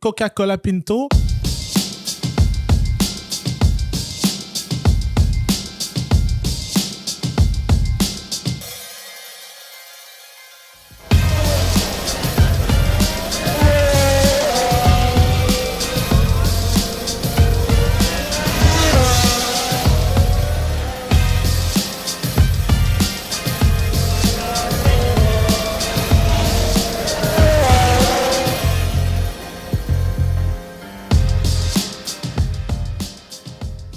Coca-Cola Pinto.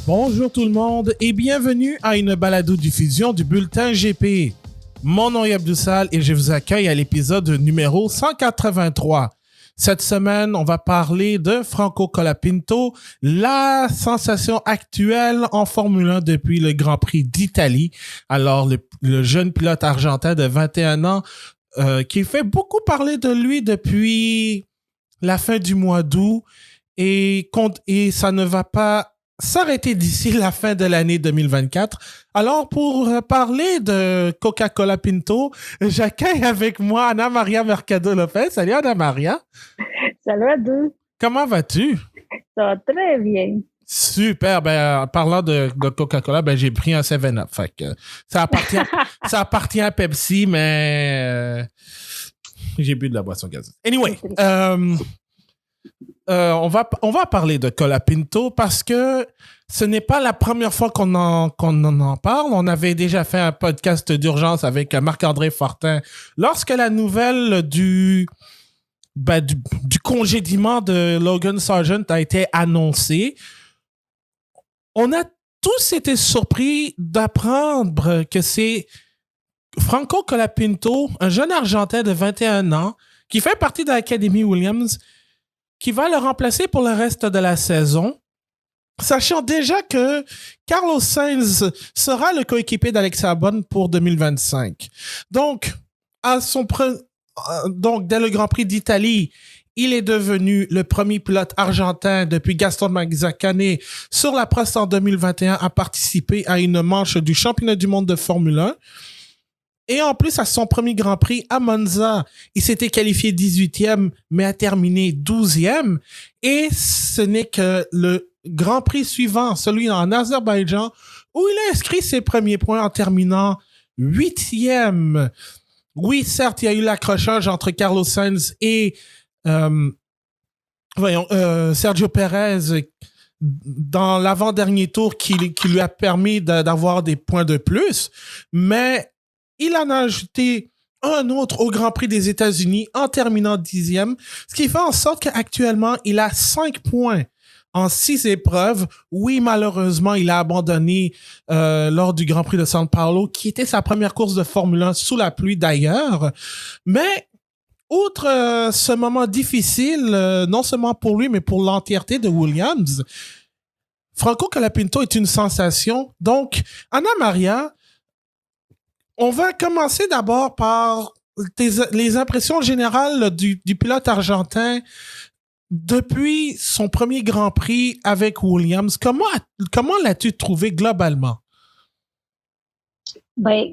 Bonjour tout le monde et bienvenue à une balado-diffusion du Bulletin GP. Mon nom est Abdoussal et je vous accueille à l'épisode numéro 183. Cette semaine, on va parler de Franco Colapinto, la sensation actuelle en Formule 1 depuis le Grand Prix d'Italie. Alors, le jeune pilote argentin de 21 ans qui fait beaucoup parler de lui depuis la fin du mois d'août et ça ne va pas s'arrêter d'ici la fin de l'année 2024. Alors, pour parler de Coca-Cola Pinto, j'accueille avec moi Ana Maria Mercado Lopez. Salut Ana Maria. Salut Abdou. Comment vas-tu? Ça va très bien. Super. Ben, en parlant de Coca-Cola, ben, j'ai pris un 7-Up. Fait que ça appartient à Pepsi, mais j'ai bu de la boisson gazeuse. Anyway, on va parler de Colapinto parce que ce n'est pas la première fois qu'on en parle. On avait déjà fait un podcast d'urgence avec Marc-André Fortin lorsque la nouvelle du congédiement de Logan Sargent a été annoncée. On a tous été surpris d'apprendre que c'est Franco Colapinto, un jeune Argentin de 21 ans qui fait partie de l'Académie Williams, qui va le remplacer pour le reste de la saison, sachant déjà que Carlos Sainz sera le coéquipier d'Alex Albon pour 2025. Donc, dès le Grand Prix d'Italie, il est devenu le premier pilote argentin depuis Gaston Mazzacane sur la presse en 2021 à participer à une manche du championnat du monde de Formule 1. Et en plus, à son premier Grand Prix à Monza, il s'était qualifié 18e, mais a terminé 12e. Et ce n'est que le Grand Prix suivant, celui en Azerbaïdjan, où il a inscrit ses premiers points en terminant 8e. Oui, certes, il y a eu l'accrochage entre Carlos Sainz et Sergio Perez dans l'avant-dernier tour qui lui a permis d'avoir des points de plus. Mais il en a ajouté un autre au Grand Prix des États-Unis en terminant 10e, ce qui fait en sorte qu'actuellement, il a 5 points en 6 épreuves. Oui, malheureusement, il a abandonné lors du Grand Prix de São Paulo, qui était sa première course de Formule 1 sous la pluie d'ailleurs. Mais, outre ce moment difficile, non seulement pour lui, mais pour l'entièreté de Williams, Franco Colapinto est une sensation. Donc, Ana Maria, on va commencer d'abord par les impressions générales du pilote argentin depuis son premier Grand Prix avec Williams. Comment l'as-tu trouvé globalement? Ben,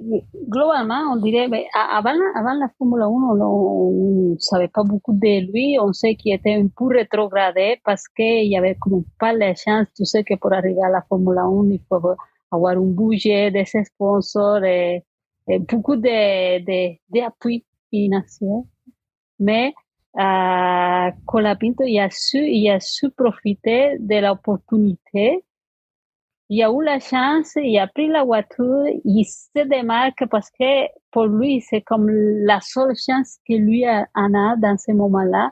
globalement, on dirait, avant la Formule 1, on ne savait pas beaucoup de lui. On sait qu'il était un peu rétrogradé parce qu'il n'y avait comme pas la chance. Tu sais que pour arriver à la Formule 1, il faut avoir un budget, des sponsors et beaucoup d'appui financier. Mais Colapinto, il a su profiter de l'opportunité. Il a eu la chance, il a pris la voiture, il se démarque parce que pour lui, c'est comme la seule chance que lui en a dans ce moment-là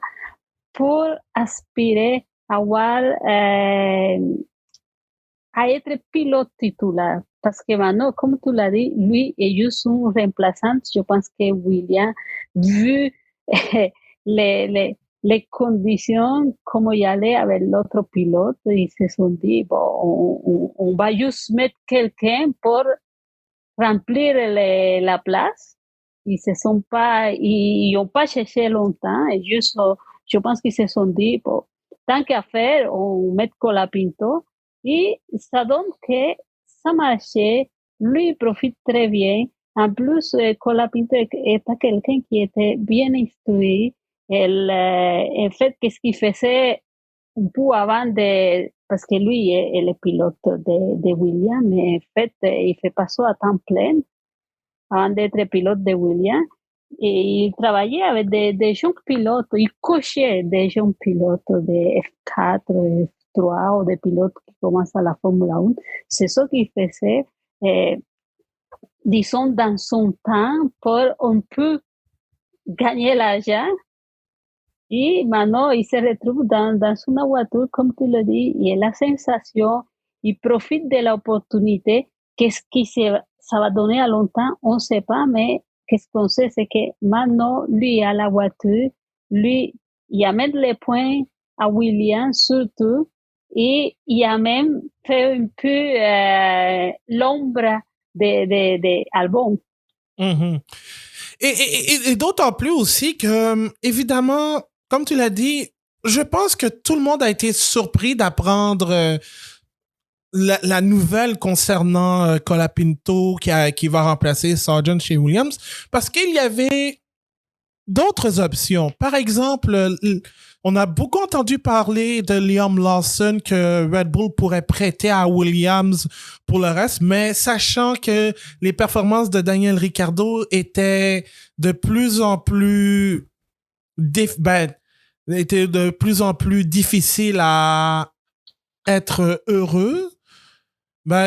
pour aspirer à être pilote titulaire. Parce que maintenant, comme tu l'as dit, lui est juste un remplaçant. Je pense que William, vu les conditions, comment y aller avec l'autre pilote, ils se sont dit, bon, on va juste mettre quelqu'un pour remplir la place. Ils n'ont pas cherché longtemps et juste, je pense qu'ils se sont dit, bon, tant qu'à faire, on met Colapinto. Et ça donne que ça marchait. Lui, il profite très bien. En plus, Colapinto était quelqu'un qui était bien instruit. En fait, qu'est-ce qu'il faisait un peu avant de... Parce que lui est le pilote de Williams, mais en fait, il fait pas ça à temps plein avant d'être pilote de Williams. Et il travaillait avec des jeunes pilotes, il coachait des jeunes pilotes de F4, F3 ou des pilotes qui commencent à la Formule 1. C'est ce qu'il faisait, disons, dans son temps pour on peut gagner l'argent. Et maintenant, il se retrouve dans une voiture, comme tu le dis, il a la sensation, il profite de l'opportunité. Qu'est-ce qui ça va donner à longtemps, on ne sait pas, mais qu'est-ce qu'on sait, c'est que maintenant, lui a la voiture, lui, il a mis les points à Williams surtout, et il a même fait un peu l'ombre de Albon. Mhm. Et d'autant plus aussi que, évidemment, comme tu l'as dit, je pense que tout le monde a été surpris d'apprendre la nouvelle concernant Colapinto qui va remplacer Sargent chez Williams, parce qu'il y avait d'autres options. Par exemple, on a beaucoup entendu parler de Liam Lawson que Red Bull pourrait prêter à Williams pour le reste, mais sachant que les performances de Daniel Ricciardo étaient de plus en plus étaient de plus en plus difficiles à être heureux.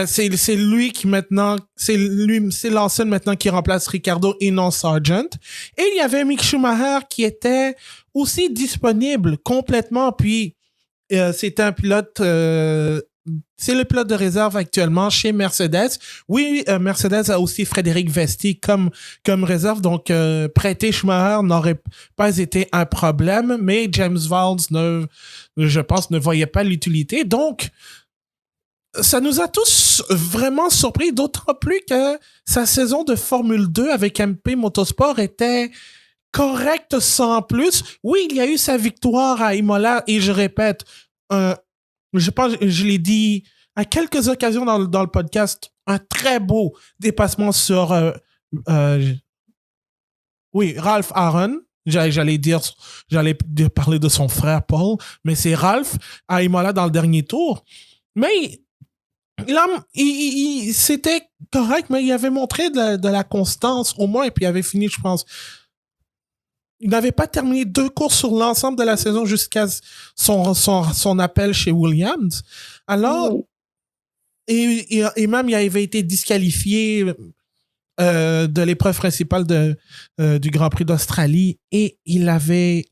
C'est lui qui maintenant, c'est Lawson maintenant qui remplace Ricciardo et non Sargent. Et il y avait Mick Schumacher qui était aussi disponible complètement. Puis c'est un pilote, c'est le pilote de réserve actuellement chez Mercedes. Oui, Mercedes a aussi Frédéric Vesti comme réserve, donc prêter Schumacher n'aurait pas été un problème. Mais James Vowles je pense, ne voyait pas l'utilité. Donc ça nous a tous vraiment surpris, d'autant plus que sa saison de Formule 2 avec MP Motorsport était correcte sans plus. Oui, il y a eu sa victoire à Imola et je répète, je pense, je l'ai dit à quelques occasions dans le podcast, un très beau dépassement sur Ralph Aaron. J'allais parler de son frère Paul, mais c'est Ralph à Imola dans le dernier tour. Mais c'était correct, mais il avait montré de la constance au moins, et puis il avait fini, je pense. Il n'avait pas terminé 2 courses sur l'ensemble de la saison jusqu'à son appel chez Williams. Alors, et même il avait été disqualifié de l'épreuve principale du Grand Prix d'Australie, et il avait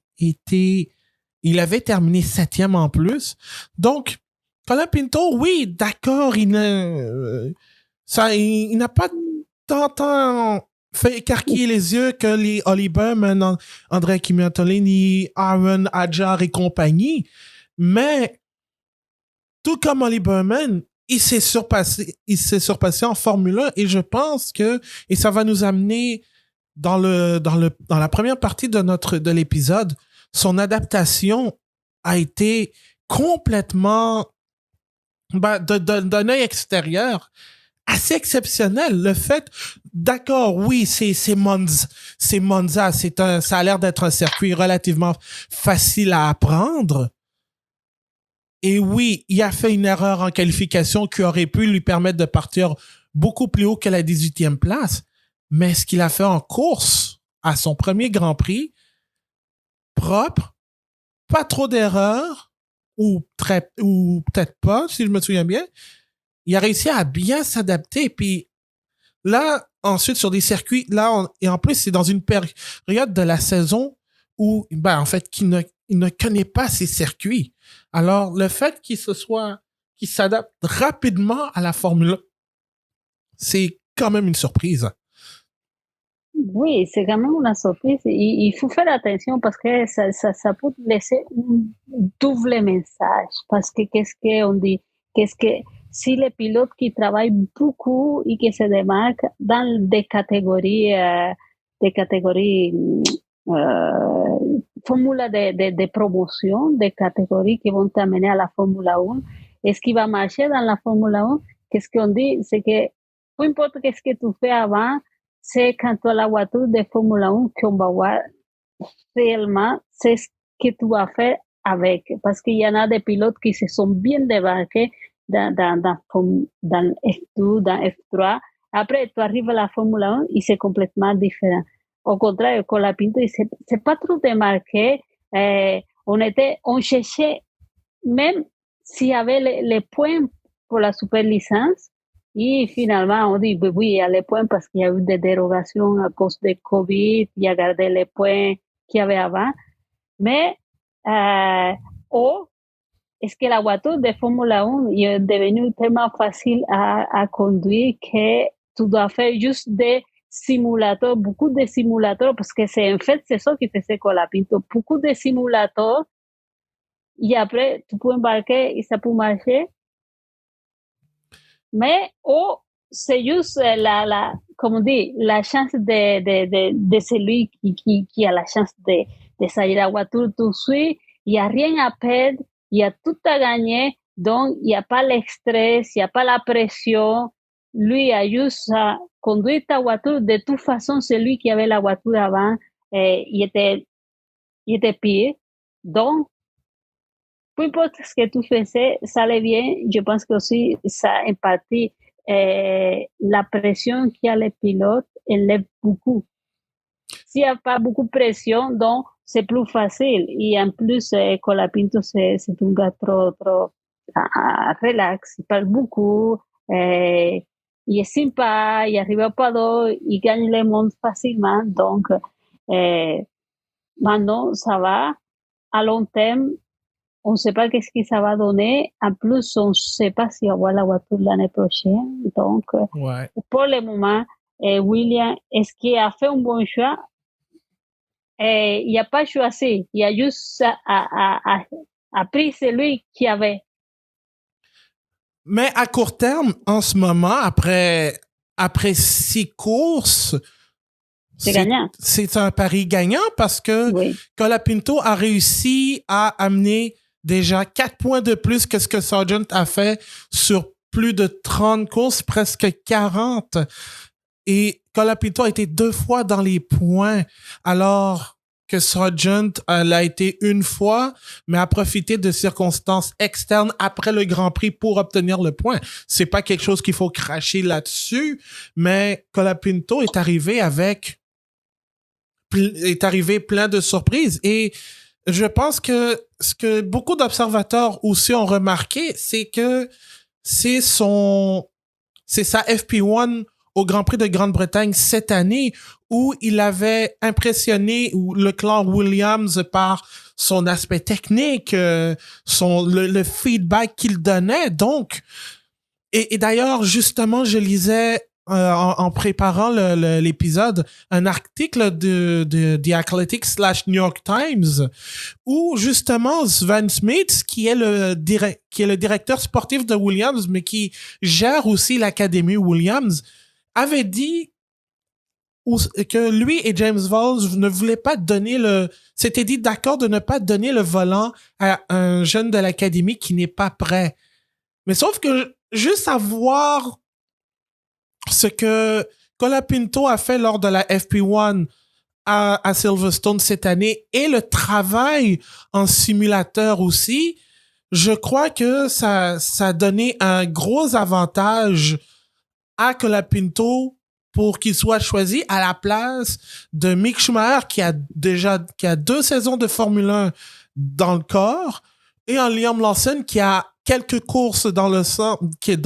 terminé 7e en plus. Donc, Colapinto, oui, d'accord, il n'a pas tant fait écarquiller les yeux que les Ollie Berman, André Giovinazzi, Aaron Adjar et compagnie. Mais, tout comme Ollie Berman, il s'est surpassé en Formule 1, et je pense que, et ça va nous amener dans la première partie de l'épisode, son adaptation a été complètement d'un œil extérieur assez exceptionnel. Le fait, d'accord, oui, c'est Monza, ça a l'air d'être un circuit relativement facile à apprendre. Et oui, il a fait une erreur en qualification qui aurait pu lui permettre de partir beaucoup plus haut que la 18e place. Mais ce qu'il a fait en course à son premier Grand Prix, propre, pas trop d'erreurs, ou peut-être pas, si je me souviens bien, il a réussi à bien s'adapter. Puis là, ensuite, sur des circuits, et en plus, c'est dans une période de la saison où, en fait, il ne connaît pas ces circuits. Alors, le fait qu'il s'adapte rapidement à la Formule 1, c'est quand même une surprise. Oui, c'est quand même une surprise. Il faut faire attention parce que ça peut laisser un double message. Parce que qu'est-ce qu'on dit? Qu'est-ce que si les pilotes qui travaillent beaucoup et qui se démarquent dans des catégories formula de promotion, des catégories qui vont t'amener à la Formule 1, est-ce qui va marcher dans la Formule 1? Qu'est-ce qu'on dit? C'est que peu importe qu'est-ce que tu fais avant, c'est quand tu as la voiture de Formule 1 qu'on va voir réellement c'est ce que tu vas faire avec. Parce qu'il y en a des pilotes qui se sont bien débarqués dans F2, dans F3. Après, tu arrives à la Formule 1 et c'est complètement différent. Au contraire, Colapinto, il s'est pas trop démarqué. On cherchait, même s'il y avait les points pour la super licence, et finalement, on dit, oui, il y a les points parce qu'il y a eu des dérogations à cause de COVID, il y a gardé les points qu'il y avait avant. Mais, est-ce que la voiture de Formule 1 est devenue tellement facile à conduire que tu dois faire juste des simulateurs, beaucoup de simulateurs, parce que c'est ça qui faisait Colapinto, beaucoup de simulateurs, et après, tu peux embarquer et ça peut marcher. Mais, c'est juste comme on dit, la chance de celui qui a la chance de salir la voiture tout de suite. Il n'y a rien à perdre, il y a tout à gagner, donc il n'y a pas le stress, il n'y a pas la pression. Lui a juste à conduire ta voiture. De toute façon, celui qui avait la voiture avant, il était pire. Donc, peu importe ce que tu faisais, ça allait bien. Je pense que aussi ça impartit la pression qu'il y a les pilotes, elle lève beaucoup. S'il n'y a pas beaucoup de pression, donc c'est plus facile. Et en plus, Colapinto, c'est un gars trop relax. Il parle beaucoup. Il est sympa, il arrive au pado, il gagne le monde facilement. Donc, maintenant, ça va. À long terme, on ne sait pas qu'est-ce que ça va donner. En plus, on ne sait pas si on va la voiture l'année prochaine. Donc, pour le moment, William, est-ce qu'il a fait un bon choix? Il n'a pas choisi. Il a juste pris celui qu'il avait. Mais à court terme, en ce moment, après 6 courses, c'est un pari gagnant parce que Colapinto a réussi à amener déjà 4 points de plus que ce que Sargent a fait sur plus de 30 courses, presque 40. Et Colapinto a été 2 fois dans les points, alors que Sargent l'a été une fois, mais a profité de circonstances externes après le Grand Prix pour obtenir le point. C'est pas quelque chose qu'il faut cracher là-dessus, mais Colapinto est arrivé plein de surprises. Et je pense que ce que beaucoup d'observateurs aussi ont remarqué, c'est que c'est sa FP1 au Grand Prix de Grande-Bretagne cette année où il avait impressionné le clan Williams par son aspect technique, le feedback qu'il donnait. Donc, et d'ailleurs, justement, je lisais en préparant l'épisode, un article de The Athletic / New York Times où justement Sven Smith, qui est le directeur sportif de Williams, mais qui gère aussi l'académie Williams, avait dit que lui et James Vowles ne voulaient pas s'était dit d'accord de ne pas donner le volant à un jeune de l'académie qui n'est pas prêt. Mais sauf que juste à voir ce que Colapinto a fait lors de la FP1 à Silverstone cette année et le travail en simulateur aussi, je crois que ça a donné un gros avantage à Colapinto pour qu'il soit choisi à la place de Mick Schumacher qui a 2 saisons de Formule 1 dans le corps et en Liam Lawson qui a quelques courses dans le sang, qui est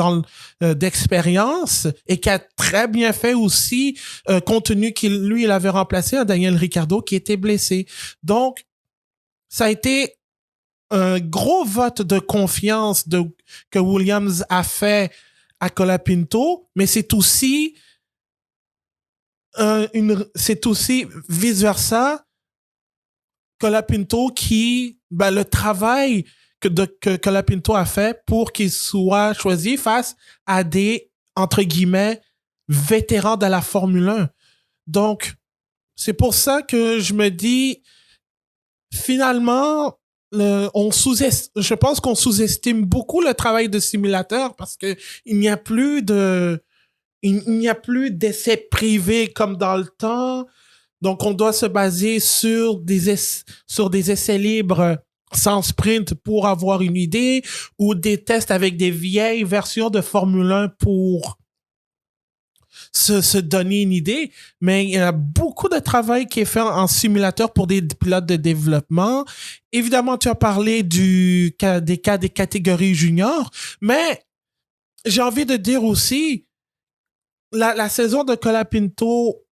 d'expérience et qui a très bien fait aussi, compte tenu il avait remplacé un Daniel Ricciardo qui était blessé. Donc, ça a été un gros vote de confiance que Williams a fait à Colapinto, mais c'est aussi vice versa Colapinto le travail que Colapinto a fait pour qu'il soit choisi face à des, entre guillemets, vétérans de la Formule 1. Donc, c'est pour ça que je me dis, finalement, je pense qu'on sous-estime beaucoup le travail de simulateur parce que il n'y a plus d'essais privés comme dans le temps. Donc, on doit se baser sur sur des essais libres sans sprint pour avoir une idée ou des tests avec des vieilles versions de Formule 1 pour se donner une idée. Mais il y a beaucoup de travail qui est fait en simulateur pour des pilotes de développement. Évidemment, tu as parlé des catégories juniors, mais j'ai envie de dire aussi, la saison de Colapinto,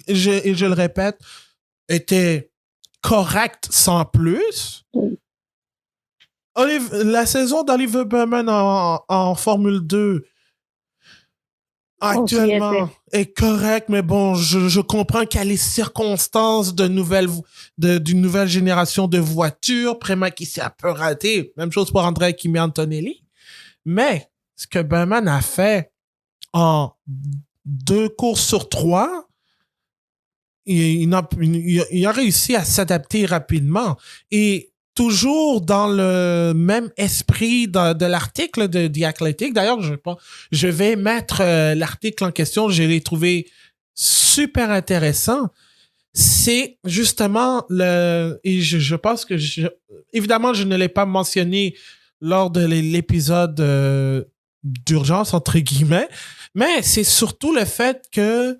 et je le répète, était correcte sans plus. La saison d'Oliver Bowman en Formule 2 actuellement est correcte, mais bon, je comprends qu'il y a les circonstances d'une nouvelle génération de voitures, Prema qui s'est un peu raté, même chose pour Andrea Kimi Antonelli. Mais ce que Bowman a fait en 2 courses sur 3, il a réussi à s'adapter rapidement. Et toujours dans le même esprit de l'article de The Athletic. D'ailleurs, je vais mettre l'article en question. Je l'ai trouvé super intéressant. C'est justement et je pense que évidemment, je ne l'ai pas mentionné lors de l'épisode d'urgence, entre guillemets, mais c'est surtout le fait que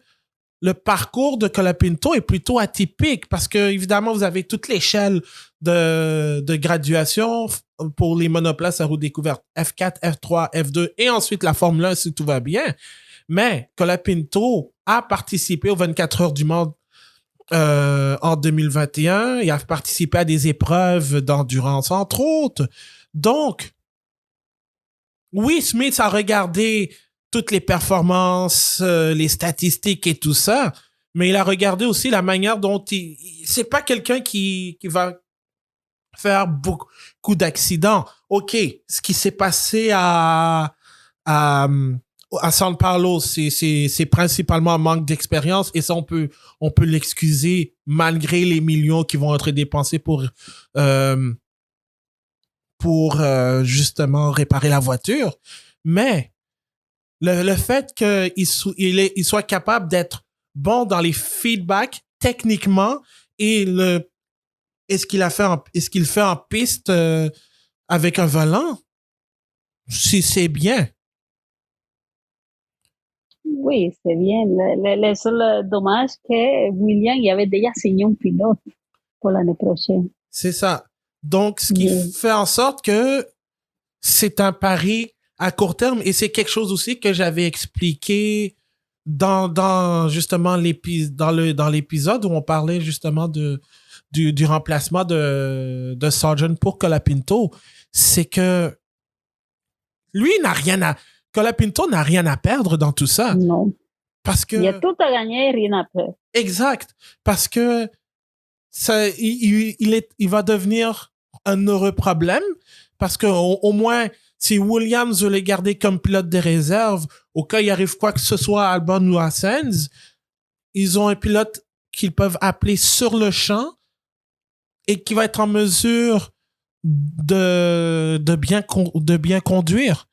le parcours de Colapinto est plutôt atypique parce que, évidemment, vous avez toute l'échelle de graduation pour les monoplaces à roue découverte. F4, F3, F2 et ensuite la Formule 1 si tout va bien. Mais Colapinto a participé aux 24 heures du Mans en 2021. Il a participé à des épreuves d'endurance, entre autres. Donc, oui, Smith a regardé toutes les performances, les statistiques et tout ça, mais il a regardé aussi la manière dont c'est pas quelqu'un qui va faire beaucoup d'accidents. OK, ce qui s'est passé à San Paulo, c'est principalement un manque d'expérience et ça, on peut l'excuser malgré les millions qui vont être dépensés pour justement réparer la voiture. Mais le fait qu'il soit capable d'être bon dans les feedbacks techniquement et ce qu'il fait en piste avec un volant, c'est bien. Oui, c'est bien. Le seul dommage que William y avait déjà signé un pilote pour l'année prochaine. C'est ça. Donc, ce qui fait en sorte que c'est un pari à court terme et c'est quelque chose aussi que j'avais expliqué dans justement dans l'épisode où on parlait justement du remplacement de Sargent pour Colapinto. C'est que lui Colapinto n'a rien à perdre dans tout ça. Non. Parce que il y a tout à gagner et rien à perdre. Exact. Parce que il va devenir un heureux problème parce que au moins si Williams veut les garder comme pilote de réserve au cas il arrive quoi que ce soit à Albon ou à Sainz, ils ont un pilote qu'ils peuvent appeler sur le champ et qui va être en mesure de bien conduire.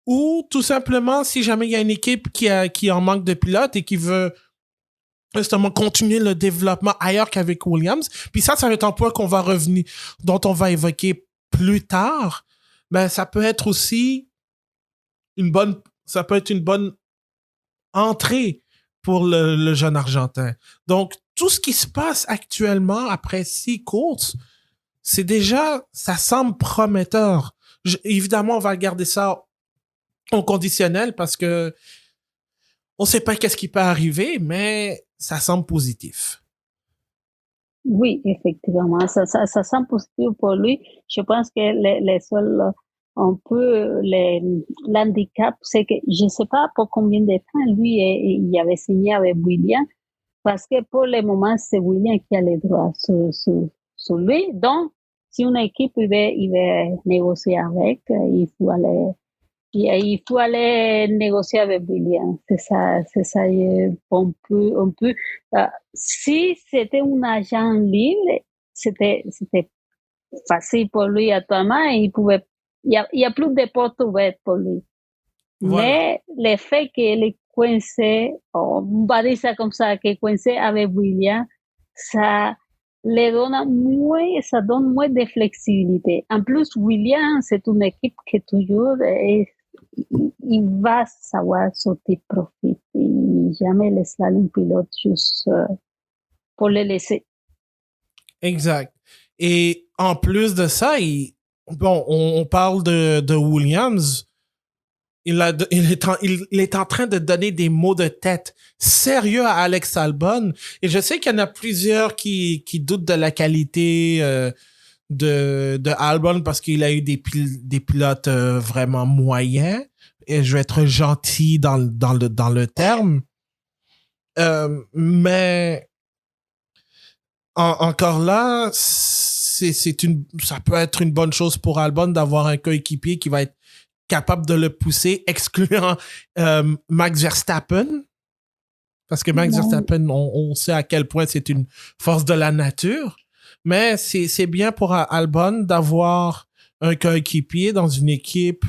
Ou tout simplement si jamais il y a une équipe qui en manque de pilote et qui veut justement continuer le développement ailleurs qu'avec Williams. Puis ça va être un point dont on va évoquer plus tard. Mais ça peut être aussi une bonne entrée pour le jeune Argentin. Donc, tout ce qui se passe actuellement après 6 courses, ça semble prometteur. Évidemment, on va garder ça au conditionnel parce que on sait pas qu'est-ce qui peut arriver, mais ça semble positif. Oui, effectivement, ça semble positif pour lui. Je pense que les seuls un peu l'handicap, c'est que je ne sais pas pour combien de temps lui il avait signé avec William, parce que pour le moment, c'est William qui a les droits sur lui. Donc, si une équipe il veut négocier avec, il faut aller négocier avec William. C'est ça. On peut. Si c'était un agent libre, c'était facile pour lui actuellement. Il y a plus de portes ouvertes pour lui. Voilà. Mais le fait que Quincy, on va dire ça comme ça, que Quincy avec William, ça ça donne moins de flexibilité. En plus, William, c'est une équipe qui toujours, il va savoir sortir profit. Il jamais laisse là un pilote juste pour le laisser. Exact. Et en plus de ça, on parle de Williams. Il est en train de donner des mots de tête sérieux à Alex Albon. Et je sais qu'il y en a plusieurs qui doutent de la qualité de Albon parce qu'il a eu des pilotes vraiment moyens. Et je vais être gentil dans le terme. Mais encore là, ça peut être une bonne chose pour Albon d'avoir un coéquipier qui va être capable de le pousser, excluant Max Verstappen. Parce que Max Verstappen, on sait à quel point c'est une force de la nature. Mais c'est bien pour Albon d'avoir un coéquipier dans une équipe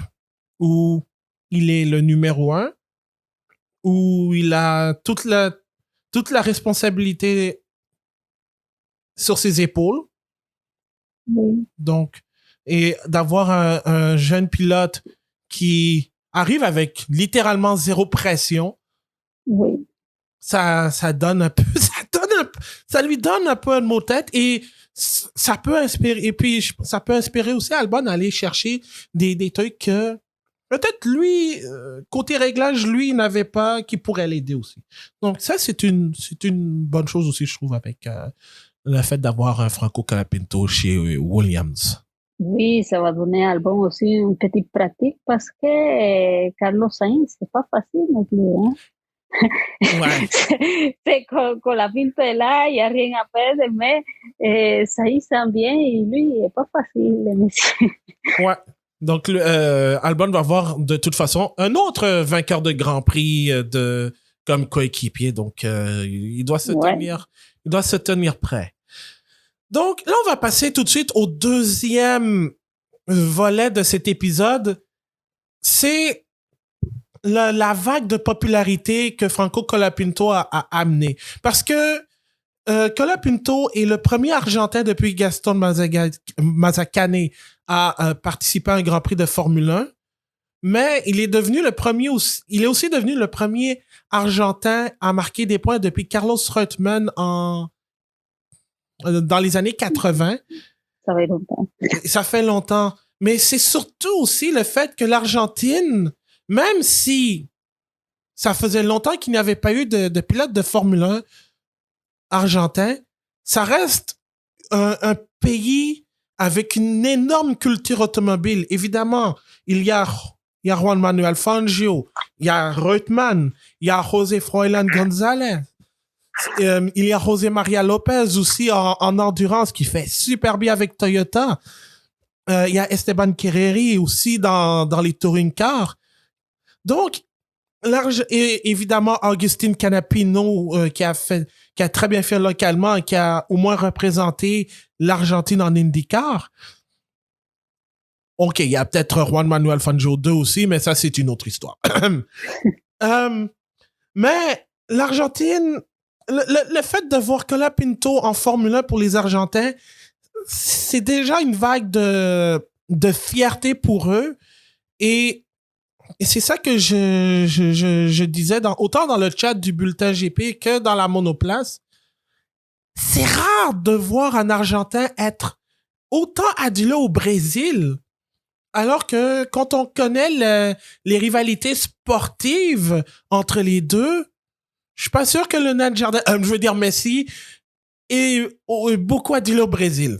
où il est le numéro 1, où il a toute la responsabilité sur ses épaules. Oui. Donc, et d'avoir un jeune pilote qui arrive avec littéralement zéro pression. Oui. Ça donne un peu, ça lui donne un peu un mot de tête et ça peut inspirer, et puis ça peut inspirer aussi Albon à aller chercher des trucs que peut-être lui, côté réglage, lui, n'avait pas, qui pourrait l'aider aussi. Donc ça, c'est une bonne chose aussi, je trouve, avec le fait d'avoir un Franco Colapinto chez Williams. Oui, ça va donner à Albon aussi une petite pratique parce que Carlos Sainz, c'est pas facile non plus. Hein? Ouais. C'est Colapinto est là, il n'y a rien à perdre, mais Sainz bien et lui, il n'est pas facile, le monsieur. Ouais. Donc, Albon va avoir de toute façon un autre vainqueur de Grand Prix comme coéquipier. Donc, il doit se tenir prêt. Donc, là, on va passer tout de suite au deuxième volet de cet épisode. C'est la vague de popularité que Franco Colapinto a amené. Parce que Colapinto est le premier Argentin depuis Gaston Mazzacane à participer à un Grand Prix de Formule 1. Mais il est aussi devenu le premier Argentin à marquer des points depuis Carlos Reutemann dans les années 80. Ça fait longtemps. Ça fait longtemps. Mais c'est surtout aussi le fait que l'Argentine, même si ça faisait longtemps qu'il n'y avait pas eu de pilote de Formule 1 argentin, ça reste un pays avec une énorme culture automobile. Évidemment, il y a Juan Manuel Fangio, il y a Reutemann, il y a José Froilán González, il y a José María López aussi en endurance qui fait super bien avec Toyota. Il y a Esteban Querreri aussi dans les touring cars. Donc, et évidemment, Agustín Canapino qui a très bien fait localement et qui a au moins représenté l'Argentine en IndyCar. OK, il y a peut-être Juan Manuel Fangio 2 aussi, mais ça, c'est une autre histoire. Mais l'Argentine, le fait de voir Colapinto en Formule 1 pour les Argentins, c'est déjà une vague de fierté pour eux. Et c'est ça que je disais autant dans le chat du bulletin GP que dans la monoplace. C'est rare de voir un Argentin être autant adulé au Brésil, alors que quand on connaît les rivalités sportives entre les deux, je suis pas sûr que Leonardo Jardin, je veux dire Messi, est beaucoup adulé au Brésil.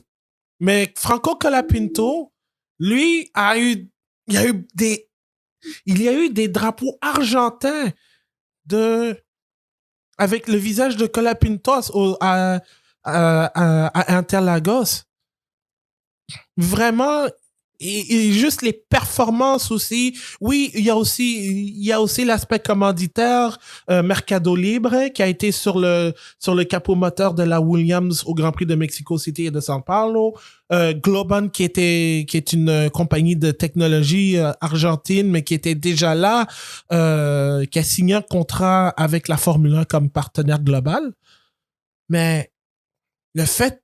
Mais Franco Colapinto, lui, il y a eu des drapeaux argentins avec le visage de Colapinto à Interlagos. Vraiment, et juste les performances aussi. Oui, il y a aussi l'aspect commanditaire, Mercado Libre, qui a été sur le capot moteur de la Williams au Grand Prix de Mexico City et de São Paulo. Globan, qui est une compagnie de technologie argentine, mais qui était déjà là, qui a signé un contrat avec la Formule 1 comme partenaire global. Mais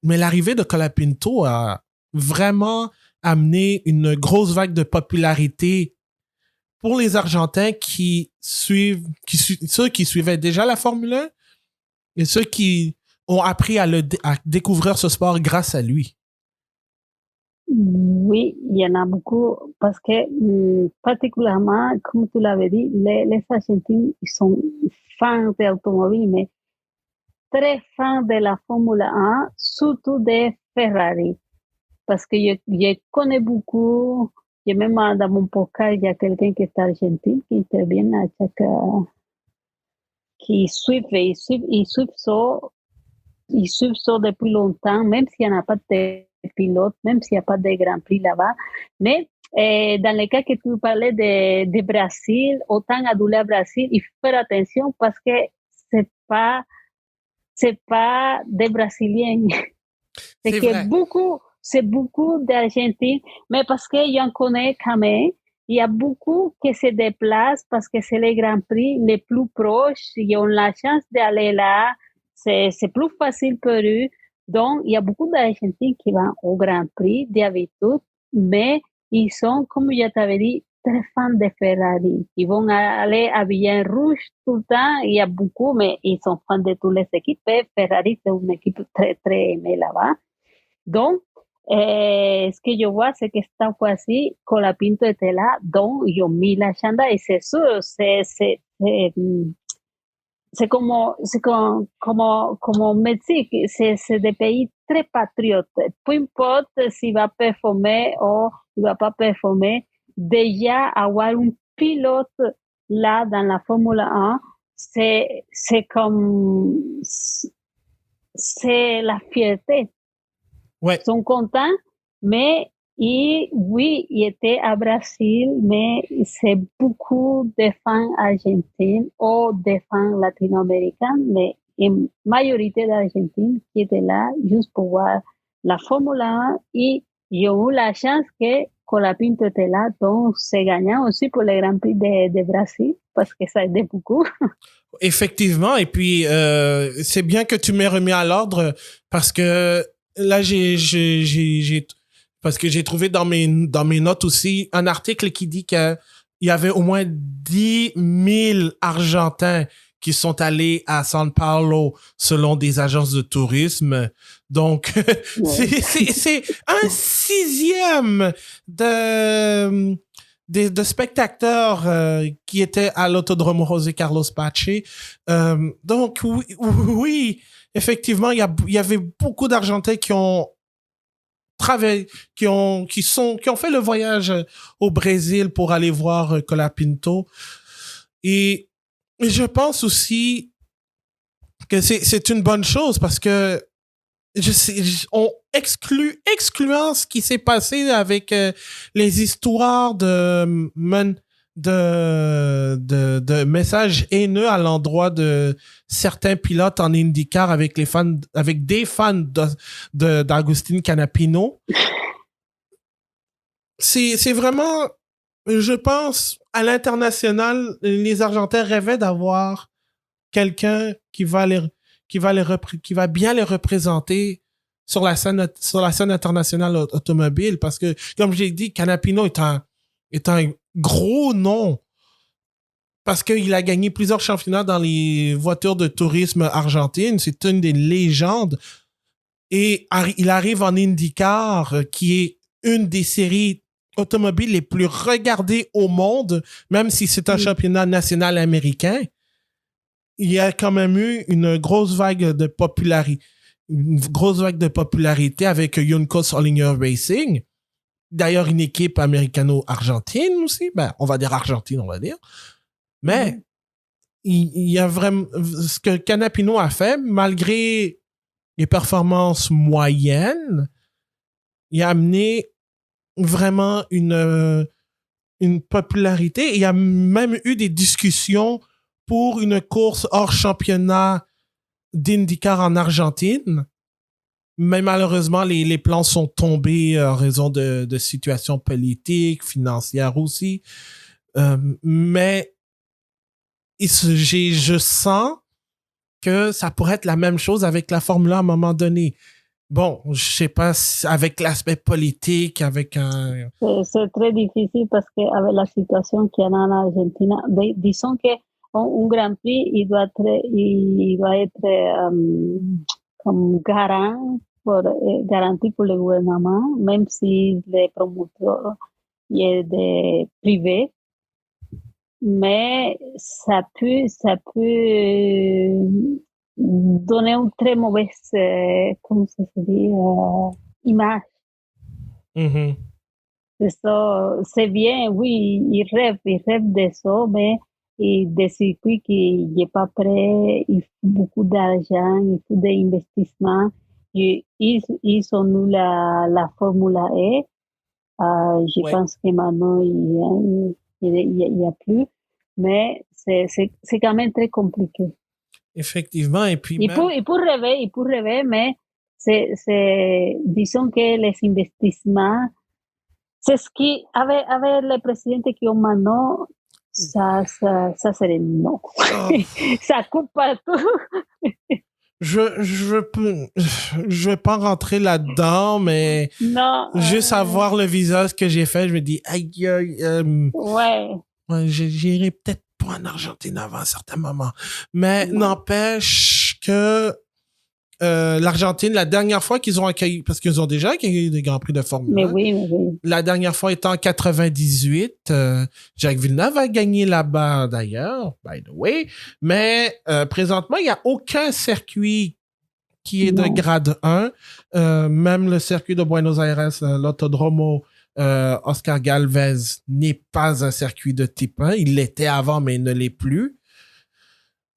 l'arrivée de Colapinto a vraiment amené une grosse vague de popularité pour les Argentins ceux qui suivaient déjà la Formule 1 et ceux qui ont appris à découvrir ce sport grâce à lui. Oui, il y en a beaucoup parce que particulièrement, comme tu l'avais dit, les Argentins ils sont fans d'automobile, mais très fans de la Formule 1, surtout de Ferrari. Parce que je connais beaucoup, et même dans mon podcast, il y a quelqu'un qui est argentin qui intervient à chaque, qui ils suivent ça depuis longtemps, même s'il n'y en a pas de pilote, même s'il n'y a pas de Grand Prix là-bas. Mais dans le cas que tu parlais de Brésil, autant adulé à Brésil, il faut faire attention parce que c'est pas des Brésiliens. C'est beaucoup d'Argentines, mais parce que j'en connais quand même, il y a beaucoup qui se déplacent parce que c'est les Grands Prix les plus proches, ils ont la chance d'aller là, c'est plus facile pour eux. Donc, il y a beaucoup d'Argentines qui vont au Grand Prix d'habitude, mais ils sont, comme je t'avais dit, très fans de Ferrari. Ils vont aller habillés en rouge tout le temps, il y a beaucoup, mais ils sont fans de toutes les équipes. Et Ferrari, c'est une équipe très, très aimée là-bas. Donc, ce que je vois, c'est que cette fois-ci, Colapinto était là, donc ils ont mis la chanda et c'est sûr, c'est comme Mexique, c'est des pays très patriotes. Peu importe s'il va performer ou il va pas performer, déjà avoir un pilote là dans la Formule 1, c'est comme, c'est la fierté. Ouais. Ils sont contents, mais oui, il était à Brésil, mais c'est beaucoup de fans argentins ou de fans latino-américains, mais une majorité d'Argentines qui étaient là juste pour voir la Formule 1 et ils ont eu la chance que Colapinto était là, donc c'est gagnant aussi pour le Grand Prix de Brésil parce que ça aidait beaucoup. Effectivement, et puis c'est bien que tu m'aies remis à l'ordre parce que là parce que j'ai trouvé dans mes notes aussi un article qui dit qu'il y avait au moins 10 000 Argentins qui sont allés à São Paulo selon des agences de tourisme. Donc, c'est un sixième de spectateurs qui étaient à l'Autodromo José Carlos Pache. Donc, oui, effectivement, il y avait beaucoup d'Argentins qui ont travaillé, qui ont fait le voyage au Brésil pour aller voir Colapinto. Et je pense aussi que c'est une bonne chose parce que on excluant ce qui s'est passé avec les histoires de messages haineux à l'endroit de certains pilotes en IndyCar avec des fans d'Agustín Canapino. C'est vraiment, je pense, à l'international, les Argentins rêvaient d'avoir quelqu'un qui va bien les représenter sur la scène internationale automobile parce que, comme j'ai dit, Canapino est un gros nom parce qu'il a gagné plusieurs championnats dans les voitures de tourisme argentines. C'est une des légendes et il arrive en IndyCar qui est une des séries automobiles les plus regardées au monde, même si c'est un championnat national américain. Il y a quand même eu une grosse vague de popularité avec Juncos Hollinger Racing. D'ailleurs, une équipe américano-argentine aussi. Ben, on va dire argentine, on va dire. Mais, il y a vraiment, ce que Canapino a fait, malgré les performances moyennes, il a amené vraiment une popularité. Il y a même eu des discussions pour une course hors championnat d'IndyCar en Argentine. Mais malheureusement, les plans sont tombés en raison de situations politiques, financières aussi. Mais je sens que ça pourrait être la même chose avec la Formule 1 à un moment donné. Bon, je sais pas si avec l'aspect politique, avec un... C'est très difficile parce qu'avec la situation qu'il y a en Argentine, disons que un Grand Prix, il doit être comme garanti pour le gouvernement, même si les promoteurs y est des privés. Mais ça peut donner une très mauvaise, comment ça se dit, image. Mhm. Ça, c'est bien, oui, ils rêvent de ça, mais des circuits qui n'est pas prêt, il faut beaucoup d'argent, il faut des investissements. Ils ont eu la Formule E. Je Ouais, pense que maintenant, il y a plus. Mais c'est quand même très compliqué. effectivement. Et puis Il même... peut rêver, mais disons que les investissements, c'est ce qui, avec le président qui ont maintenant, ça serait non. Oh, Ça coupe partout. je vais pas rentrer là-dedans, mais Non, juste à voir le visage que j'ai fait, je me dis, aïe, aïe, ouais. ouais, j'irai peut-être pas en Argentine avant un certain moment. Mais n'empêche que l'Argentine, la dernière fois qu'ils ont accueilli, parce qu'ils ont déjà accueilli des Grands Prix de Formule Mais 1, oui. la dernière fois étant en 98, Jacques Villeneuve a gagné là-bas d'ailleurs, by the way, mais présentement, il n'y a aucun circuit qui est de Non. grade 1, même le circuit de Buenos Aires, l'Autodromo Oscar Galvez n'est pas un circuit de type 1. Il l'était avant, mais il ne l'est plus.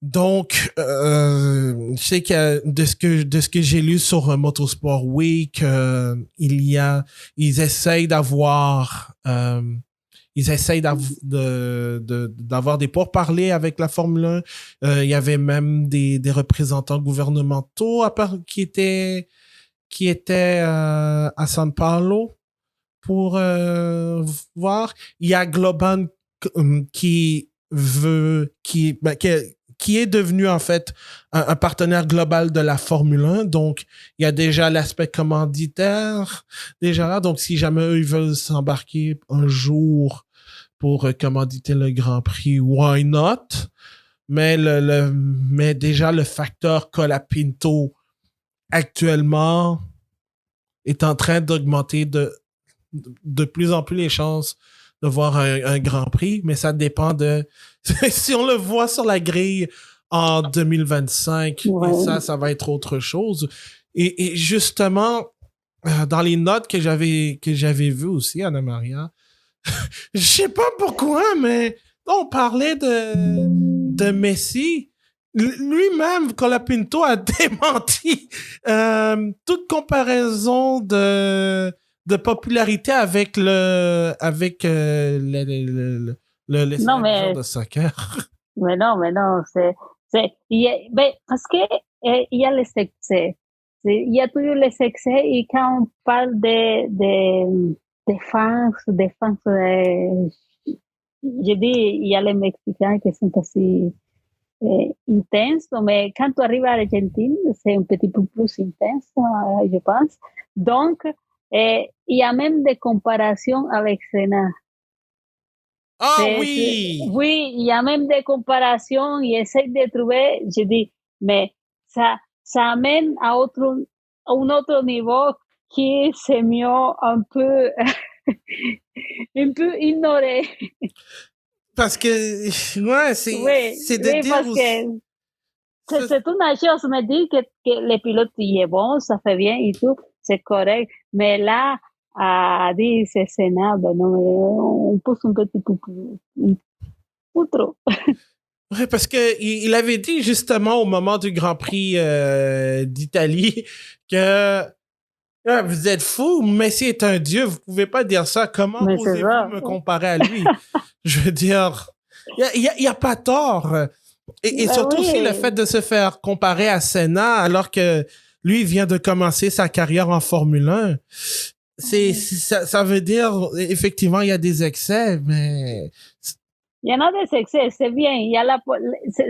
Donc, je sais que de ce que j'ai lu sur Motorsport Week, ils essayent d'avoir d'avoir des pourparlers avec la Formule 1. Il y avait même des représentants gouvernementaux qui étaient à San Paulo pour voir. Il y a Globan qui est devenu en fait un partenaire global de la Formule 1. Donc, il y a déjà l'aspect commanditaire déjà là. Donc, si jamais eux, ils veulent s'embarquer un jour pour commanditer le Grand Prix, why not? Mais mais déjà le facteur Colapinto actuellement est en train d'augmenter de plus en plus les chances de voir un Grand Prix, mais ça dépend de si on le voit sur la grille en 2025, Ouais. et ça va être autre chose. Et justement, dans les notes que j'avais vues aussi, Anna Maria, je sais pas pourquoi, mais on parlait de Messi. Lui-même, Colapinto a démenti toute comparaison de popularité avec les Non, joueurs de soccer. mais non, parce que il y a les excès. Il y a toujours les excès et quand on parle des fans, je dis, il y a les Mexicains qui sont aussi intenses, mais quand tu arrives à l'Argentine, c'est un petit peu plus intense, je pense. Donc, il y a même des comparaisons avec Senna. Ah oui! Oui, il y a même des comparations, ils essayent de trouver, je dis, mais ça amène à un autre niveau qui c'est mieux un peu, un peu ignoré. Parce que, ouais, c'est de Oui, dire parce que c'est une chose, me dit que le pilote il est bon, ça fait bien et tout, c'est correct, mais là, à dire c'est Sénat, ben non, on pousse un petit peu plus, ou trop. Ouais, parce que il avait dit justement au moment du Grand Prix d'Italie que Ah, vous êtes fou, Messi est un dieu, vous pouvez pas dire ça. Comment Mais c'est osez-vous ça. me comparer à lui? Je veux dire, y a pas tort. Et Ben surtout aussi le oui, fait de se faire comparer à Senna alors que lui vient de commencer sa carrière en Formule 1. Ça veut dire, effectivement, il y a des excès, mais il y en a des excès, c'est bien,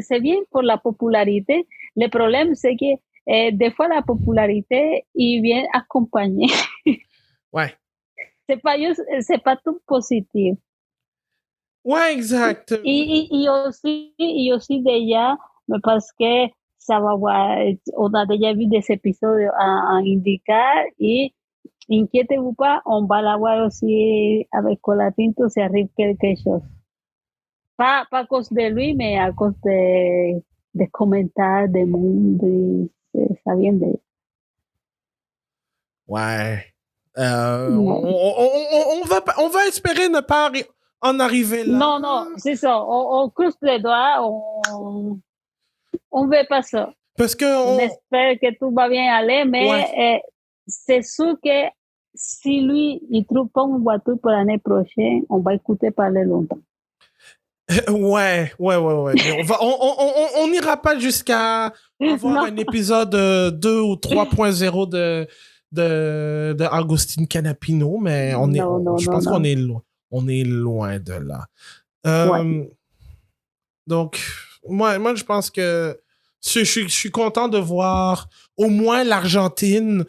c'est bien pour la popularité. Le problème, c'est que des fois, la popularité, il vient accompagné. ouais. C'est pas tout positif. Ouais, exact. Y aussi déjà, parce que ça va voir, on a déjà vu des épisodes à indiquer et inquiétez-vous pas, on va la voir aussi avec Colapinto si arrive quelque chose. Pas à cause de lui, mais à cause de commentaires du monde, ça vient de... Ouais. Ouais. On va espérer ne pas en arriver là. Non, non, c'est ça, on croise les doigts, on veut pas ça. Parce que On espère que tout va bien aller, ouais. mais c'est sûr que si lui, il trouve pas une voiture pour l'année prochaine, on va écouter parler longtemps. Ouais. Mais on n'ira pas jusqu'à avoir Non. un épisode 2 ou 3.0 de Agustin Canapino, mais je pense qu'on Non. est loin. On est loin de là. Ouais. Donc, moi, je pense que je suis content de voir au moins l'Argentine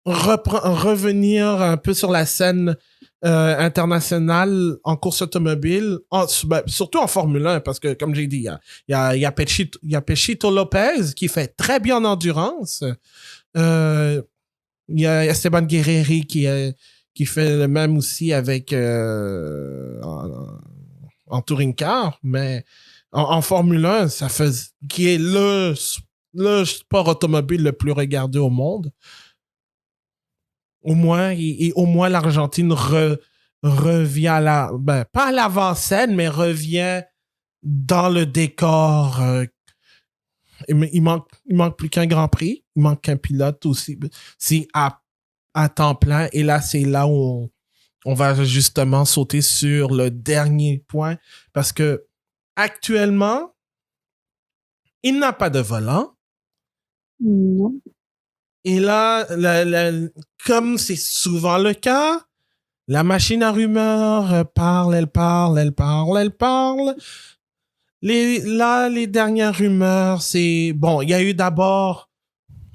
revenir un peu sur la scène internationale en course automobile, surtout en Formule 1, parce que, comme j'ai dit, il y a Pechito Lopez qui fait très bien en endurance. Il y a Esteban Guerreri qui fait le même aussi avec en touring car, mais en Formule 1, qui est le sport automobile le plus regardé au monde. Au moins, et au moins l'Argentine revient pas à l'avant-scène, mais revient dans le décor. Il manque plus qu'un Grand Prix. Il manque qu'un pilote aussi. C'est à temps plein. Et là, c'est là où on va justement sauter sur le dernier point. Parce que actuellement, il n'a pas de volant. Non. Et là, comme c'est souvent le cas, la machine à rumeurs parle. Les dernières rumeurs, c'est... Bon, il y a eu d'abord...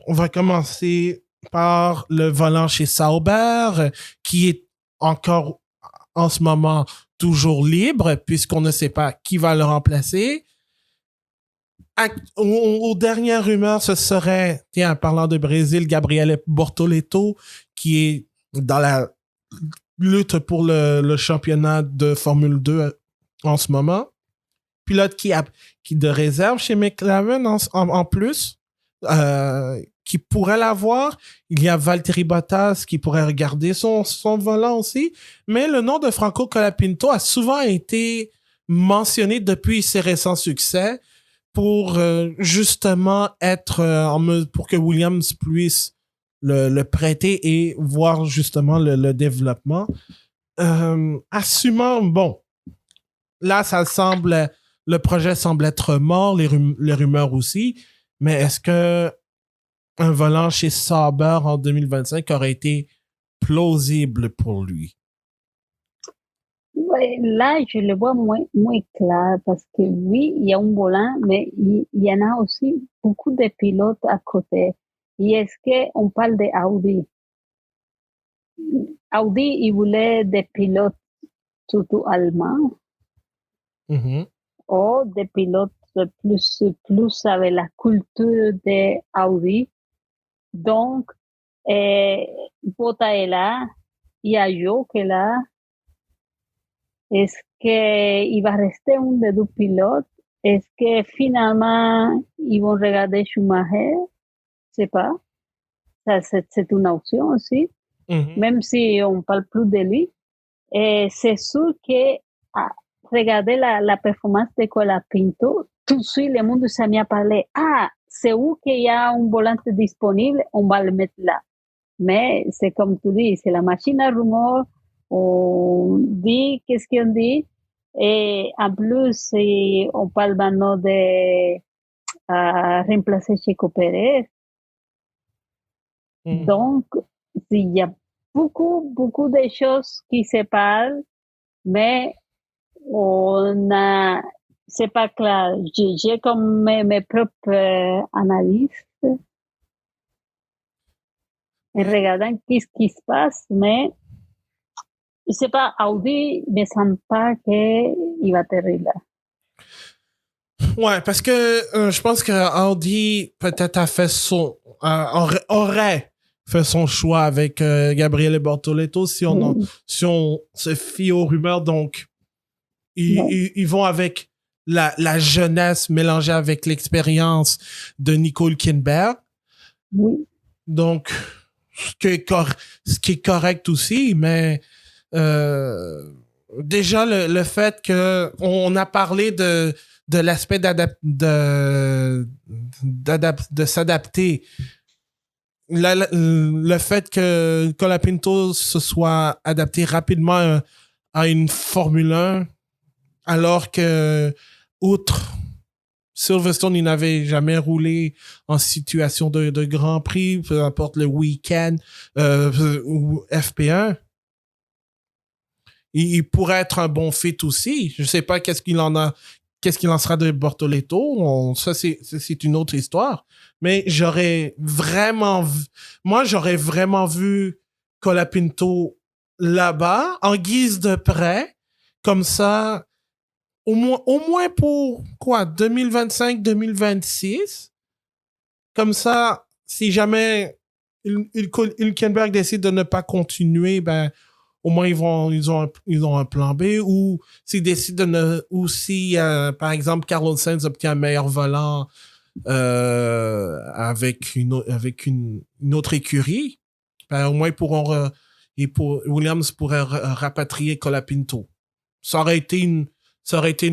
On va commencer par le volant chez Sauber, qui est encore en ce moment toujours libre, puisqu'on ne sait pas qui va le remplacer. Aux dernières rumeurs, ce serait, tiens, parlant de Brésil, Gabriele Bortoleto, qui est dans la lutte pour le championnat de Formule 2 en ce moment. Pilote qui de réserve chez McLaren en plus, qui pourrait l'avoir. Il y a Valtteri Bottas qui pourrait regarder son volant aussi. Mais le nom de Franco Colapinto a souvent été mentionné depuis ses récents succès pour justement être pour que Williams puisse le prêter et voir justement le développement. Assumant, bon, là, le projet semble être mort, les rumeurs aussi, mais est-ce que un volant chez Sauber en 2025 aurait été plausible pour lui? Ouais, là, je le vois moins clair parce que oui, il y a un volant, mais il y en a aussi beaucoup de pilotes à côté. Et est-ce qu'on parle de Audi? Audi, il voulait des pilotes surtout allemands Mhm. ou des pilotes plus avec la culture de Audi. Donc, Bota est là, il y a Joe qui est là. Est-ce qu'il va rester un des deux pilotes? Est-ce que finalement, ils vont regarder Schumacher? Je sais pas. Ça, c'est une option aussi, Mhm. même si on parle plus de lui. Et c'est sûr que regarder la performance de Colapinto, tout de suite, le monde s'est mis à parler. Ah, c'est où qu'il y a un volant disponible, on va le mettre là. Mais c'est comme tu dis, c'est la machine à rumeurs. On dit qu'est-ce qu'on dit. Et en plus, on parle maintenant de remplacer Checo Pérez. Donc, il y a beaucoup de choses qui se parlent, mais c'est pas clair. J'ai comme mes propres analyses en regardant qu'est-ce qui se passe, mais je sais pas, Audi ne sent pas qu'il va atterrir là. Ouais, parce que je pense que Audi peut-être a fait aurait fait son choix avec Gabriele Bortoleto si si on se fie aux rumeurs. Donc, ils vont avec la jeunesse mélangée avec l'expérience de Nico Hülkenberg. Oui. Donc, ce qui est correct aussi, mais déjà le fait que on a parlé de l'aspect de s'adapter. Le fait que Colapinto se soit adapté rapidement à une Formule 1, alors que, outre Silverstone, il n'avait jamais roulé en situation de Grand Prix, peu importe le week-end ou FP1. Il pourrait être un bon fit aussi. Je sais pas qu'est-ce qu'il en sera de Bortoleto. Ça, c'est une autre histoire. Mais moi, j'aurais vraiment vu Colapinto là-bas, en guise de prêt. Comme ça, au moins pour, quoi, 2025-2026. Comme ça, si jamais Hülkenberg décide de ne pas continuer, ben, au moins ils ont un plan B, ou s'ils décident ou si par exemple Carlos Sainz obtient un meilleur volant avec une autre écurie, ben, au moins Williams pourrait rapatrier Colapinto. Ça aurait été une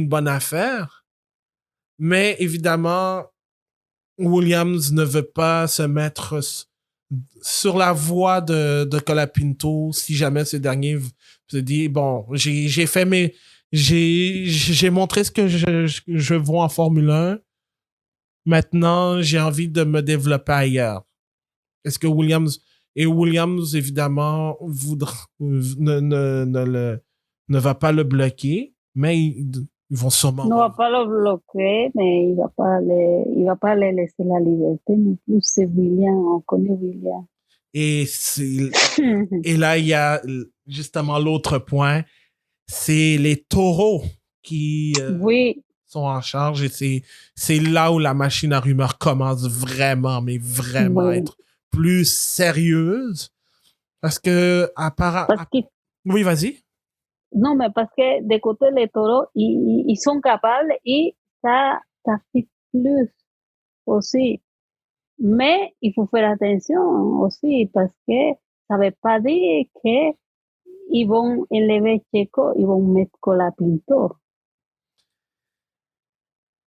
bonne affaire, mais évidemment Williams ne veut pas se mettre sur la voie de Colapinto si jamais ce dernier se dit bon, j'ai montré ce que je vaux en Formule 1. Maintenant, j'ai envie de me développer ailleurs. Est-ce que Williams évidemment ne va pas le bloquer, mais ils vont sûrement No va pas lo bloqueer, mais il va pas le laisser la liberté. Non plus, c'est William, on connaît William. Et là, il y a justement l'autre point, c'est les taureaux qui Oui. sont en charge, et c'est là où la machine à rumeurs commence vraiment, mais vraiment à être plus sérieuse. Parce que, oui, vas-y. Non, mais parce que de côté les taureaux, ils sont capables et ça fait plus aussi. Mais il faut faire attention aussi parce que ça veut pas dire que ils vont élever Checo, ils vont mettre Colapinto.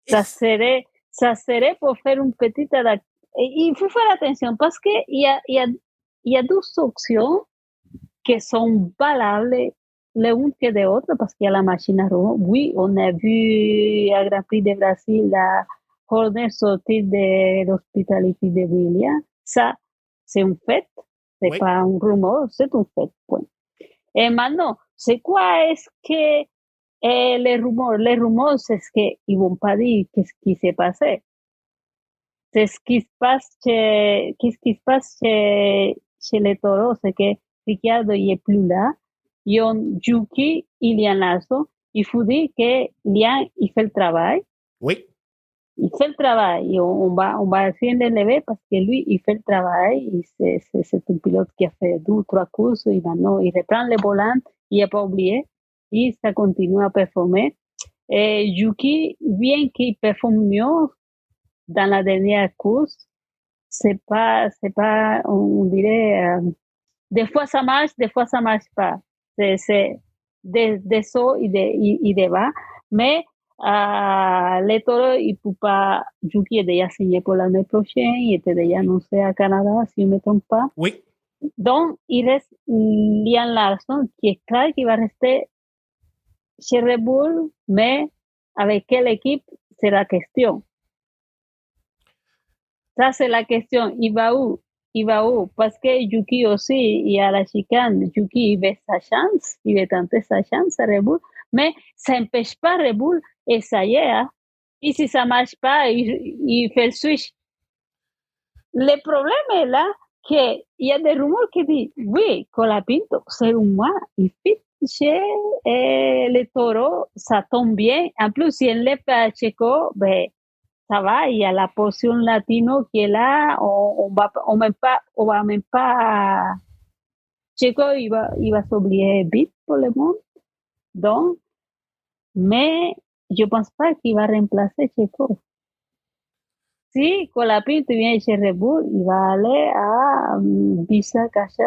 Ça serait pour faire une petite adaptation. Il faut faire attention parce que il y a deux options qui sont valables l'une que de l'autre parce qu'il y a la machine à rouler. Oui, on a vu à Grand Prix de Brasil la Horner sortir de l'hospitalité de Williams. Ça, c'est un fait. C'est pas un rumeur, c'est un fait. Point. Et maintenant, c'est quoi est-ce que les rumeurs, c'est ce qu'ils vont pas dire qu'est-ce qui s'est passé. C'est ce qui se passe chez les taureaux, c'est que Ricciardo il est plus là. Yuki et Lian Lasso, il faut dire que Lian, il fait le travail. Oui. Il fait le travail. Et on va essayer de l'élever parce que lui, il fait le travail. C'est un pilote qui a fait 2 ou 3 courses et maintenant, il reprend le volant, il n'a pas oublié. Et ça continue à performer. Et Yuki, bien qu'il performe mieux dans la dernière course, c'est pas, on dirait, des fois ça marche, des fois ça marche pas. C'est des sauts et des bas. Mais les taureaux, il peut pas, Yuki est déjà signé pour l'année prochaine, il était déjà annoncé à Canada, si je ne me trompe pas. Oui. Donc, il reste Liam Larson, qui est clair qu'il va rester chez Red Bull, mais avec quelle équipe, c'est la question. Ça, c'est la question. Il va où? Il va où? Parce que Yuki aussi, il y a la chicane. Yuki, il veut sa chance. Il veut tenter sa chance à Red Bull. Mais ça n'empêche pas Red Bull essayer. Hein? Et si ça ne marche pas, il fait le switch. Le problème est là qu'il y a des rumeurs qui disent, oui, Colapinto, c'est moi, il fit chez les taureaux, ça tombe bien. En plus, si elle l'est pas à Checo, ben, ça va, il y a la portion latino qui est là, on va même pas, Checo, il va s'oublier vite pour le monde. Donc, mais je pense pas qu'il va remplacer Checo. Si Colapinto vient chez Red Bull, il va aller à Visa Cacha.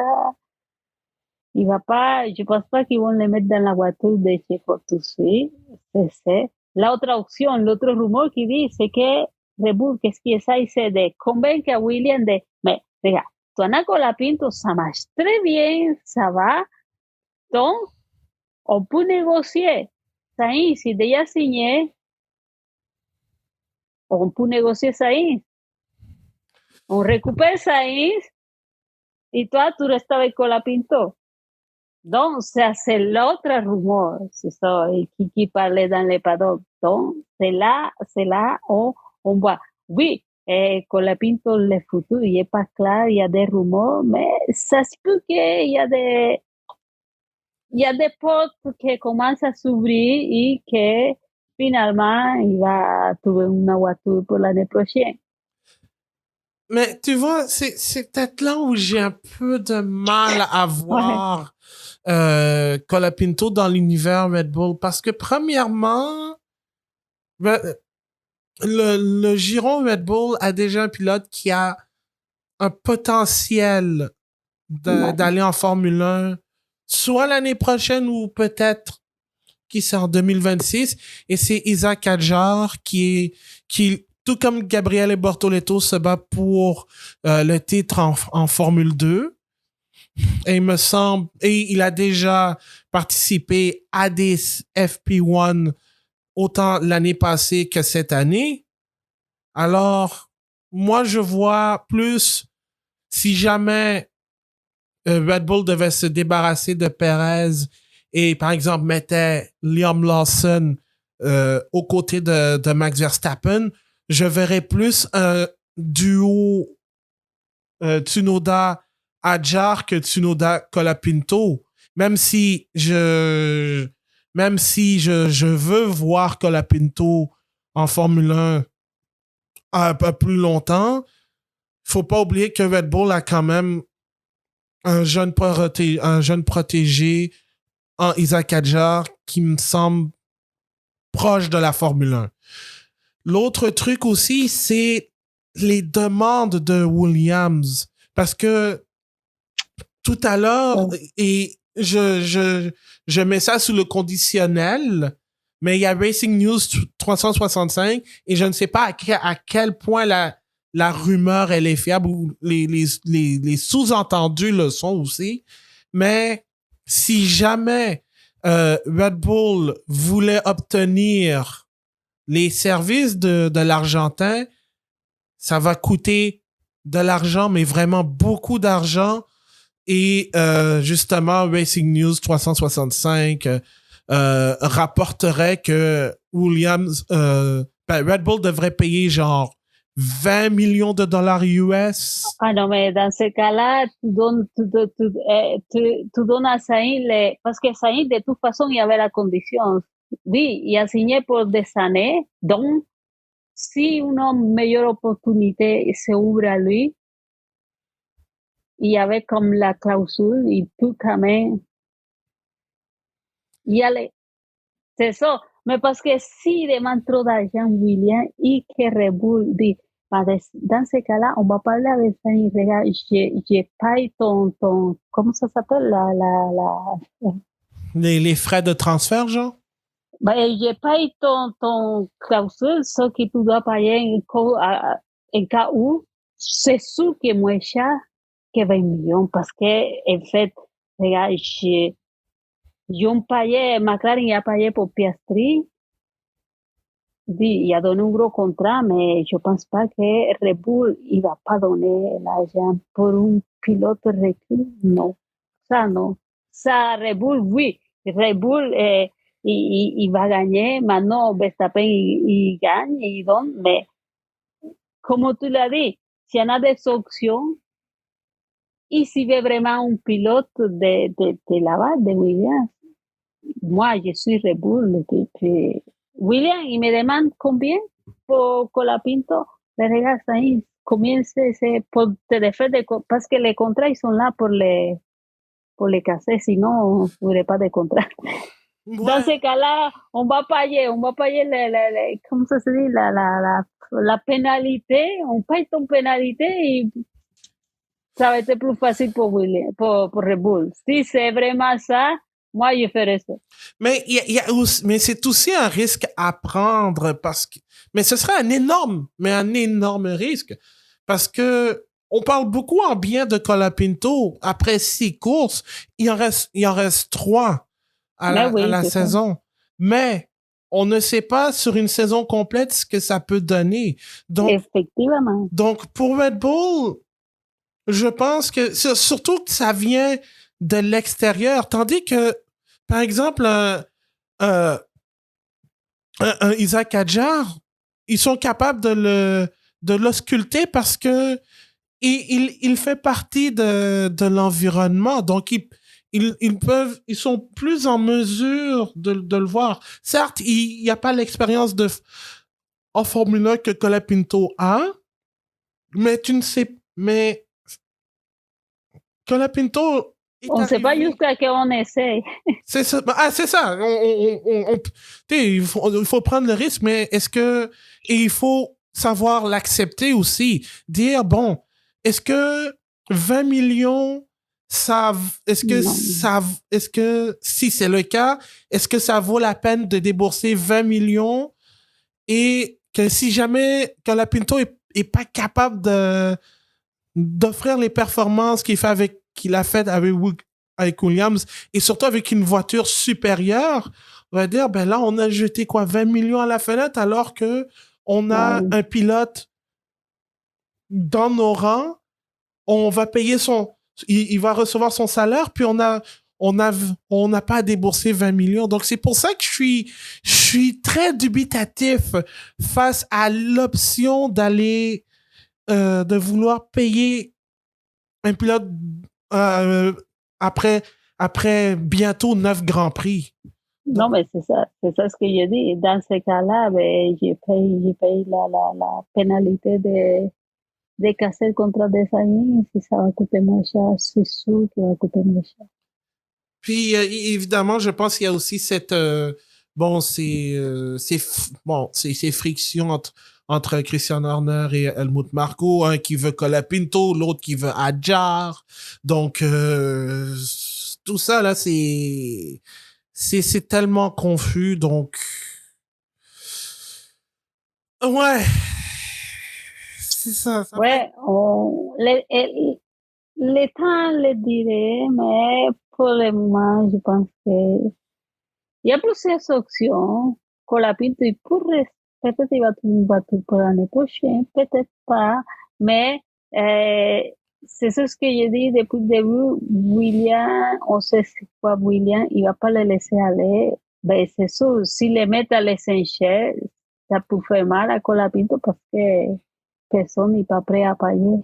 Il va pas, je pense pas qu'ils vont le mettre dans la voiture de Checo tout de suite. C'est l'autre option, l'autre rumeur qui dit, c'est que Red Bull, qu'est-ce qui essaie, c'est de convaincre à William de, mais regarde, tu as Colapinto, ça marche très bien, ça va. Donc, on peut négocier. Sainz, si déjà signé, on peut négocier Sainz. On récupère Sainz et toi, tu restes avec Colapinto. Donc, ça, c'est l'autre rumeur, c'est ça, qui parlait dans les paddocks. Donc, c'est là où on voit. Oui, Colapinto, le futur, il n'est pas clair, il y a des rumeurs, mais ça se peut qu'il y a des portes qui commencent à s'ouvrir et que finalement, il va trouver une voiture pour l'année prochaine. Mais tu vois, c'est peut-être là où j'ai un peu de mal à Ouais. voir Colapinto dans l'univers Red Bull parce que premièrement, ben, le giron Red Bull a déjà un pilote qui a un potentiel Ouais. d'aller en Formule 1, soit l'année prochaine ou peut-être qui c'est en 2026, et c'est Isaac Hadjar qui tout comme Gabriele Bortoleto se bat pour le titre en Formule 2. Et il me semble, et il a déjà participé à des FP1 autant l'année passée que cette année. Alors, moi, je vois plus si jamais Red Bull devait se débarrasser de Perez et, par exemple, mettait Liam Lawson aux côtés de Max Verstappen, je verrais plus un duo Tsunoda Hadjar que Tsunoda Colapinto. Même si je veux voir Colapinto en Formule 1 un peu plus longtemps, faut pas oublier que Red Bull a quand même un jeune protégé en Isaac Hadjar qui me semble proche de la Formule 1. L'autre truc aussi, c'est les demandes de Williams. Parce que tout à l'heure, et je mets ça sous le conditionnel, mais il y a Racing News 365 et je ne sais pas à quel point la rumeur elle est fiable ou les sous-entendus le sont aussi. Mais si jamais Red Bull voulait obtenir les services de l'Argentin, ça va coûter de l'argent, mais vraiment beaucoup d'argent. Et justement, Racing News 365 rapporterait que Red Bull devrait payer genre 20 millions de dollars US. Ah non, mais dans ce cas-là, tu donnes à Saïd, parce que Saïd, de toute façon, il y avait la condition. Oui, il a signé pour des années, donc si une meilleure opportunité se ouvre à lui, il y avait comme la clausule, il peut quand même y aller. C'est ça. Mais parce que s'il demande trop d'argent, William, et que Red Bull dit, dans ce cas-là, on va parler avec ça et regarde, j'ai pas ton, comment ça s'appelle, Les frais de transfert, genre? j'ai pas ton clausule, ce que tu dois payer en cas où, c'est sûr que est moins cher. que 20 millions parce que, en fait, regarde, ils ont payé, McLaren a payé pour Piastri. Il a donné un gros contrat, mais je pense pas que Red Bull il va pas donner l'argent pour un pilote recul. Non, ça non. Ça, Red Bull, oui. Red Bull, il va gagner. Maintenant, Verstappen, il gagne, il donne. Mais, comme tu l'as dit, s'il y en a des options, et s'il veut vraiment un pilote de là-bas, de Williams, moi, je suis Red Bull. William, y me demande combien por Colapinto. Le regas ahí, comience por te de parce que les contrats ils sont là pour les casser, sinon vous n'aurez pas de contrat. Dans ce cas-là, on va payer comment ça se dit, la pénalité, on paye ton pénalité et ça va être plus facile pour William, pour Red Bull. Si c'est vraiment ça, moi, je ferais ça. Mais mais c'est aussi un risque à prendre mais ce serait un énorme risque parce que on parle beaucoup en bien de Colapinto. Après 6 courses, il en reste 3 à la saison. Ça. Mais on ne sait pas sur une saison complète ce que ça peut donner. Donc, effectivement. Donc, pour Red Bull, je pense que surtout que ça vient de l'extérieur, tandis que, par exemple, un Isaac Hadjar, ils sont capables de l'ausculter parce que il fait partie de l'environnement, donc ils sont plus en mesure de le voir. Certes, il n'y a pas l'expérience en Formule 1 que Colapinto a, mais mais Colapinto on ne sait pas jusqu'à qu'on essaie. C'est ça. Ah, c'est ça. Il faut prendre le risque, mais et il faut savoir l'accepter aussi. Dire, bon, est-ce que 20 millions, est-ce que, si c'est le cas, est-ce que ça vaut la peine de débourser 20 millions et que si jamais Colapinto est pas capable d'offrir les performances qu'il a fait avec Williams et surtout avec une voiture supérieure, on va dire, ben là, on a jeté 20 millions à la fenêtre alors que on a un pilote dans nos rangs, on va payer il va recevoir son salaire, puis on n'a pas à débourser 20 millions. Donc, c'est pour ça que je suis très dubitatif face à l'option de vouloir payer un pilote après bientôt 9 Grands Prix. Non, mais c'est ça ce que je dis. Dans ce cas-là, ben, je paye la pénalité de casser le contrat des années. Si ça va coûter moins cher, c'est sûr qu'il va coûter moins cher. Puis, évidemment, je pense qu'il y a aussi ces frictions entre Christian Horner et Helmut Marko, un qui veut Colapinto, l'autre qui veut Hadjar. Donc, tout ça, là, c'est tellement confus, donc... Ouais. C'est ça. Ouais, les temps le dirait, mais pour le moment, je pense que il y a plusieurs options. Colapinto, il pourrait peut-être il va trouver une voiture pour l'année prochaine, peut-être pas, mais c'est ce que j'ai dit depuis le début. William, on sait c'est quoi William, il va pas le laisser aller. Ben, c'est sûr, s'il le met à l'essentiel, ça peut faire mal à Colapinto parce que personne n'est pas prêt à payer.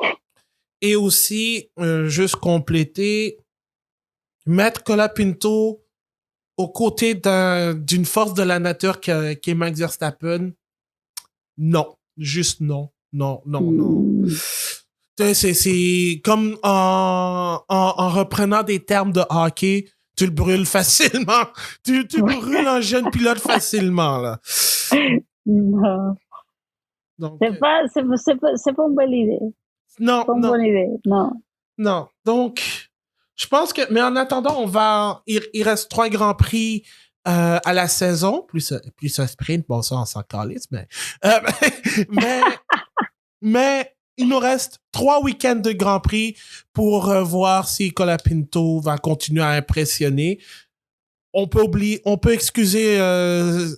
Et aussi, juste compléter, mettre Colapinto aux côtés d'une force de la nature qui est Max Verstappen, non. Juste non. Non. C'est comme en reprenant des termes de hockey, tu le brûles facilement. Tu brûles un jeune pilote facilement, là. Non. Donc, c'est pas une bonne idée. Non. Pas une bonne idée, non. Non. Donc, je pense que, mais en attendant, il reste 3 Grands Prix à la saison, plus un sprint, bon ça on s'en calisse, mais il nous reste 3 week-ends de Grand Prix pour voir si Colapinto va continuer à impressionner. On peut excuser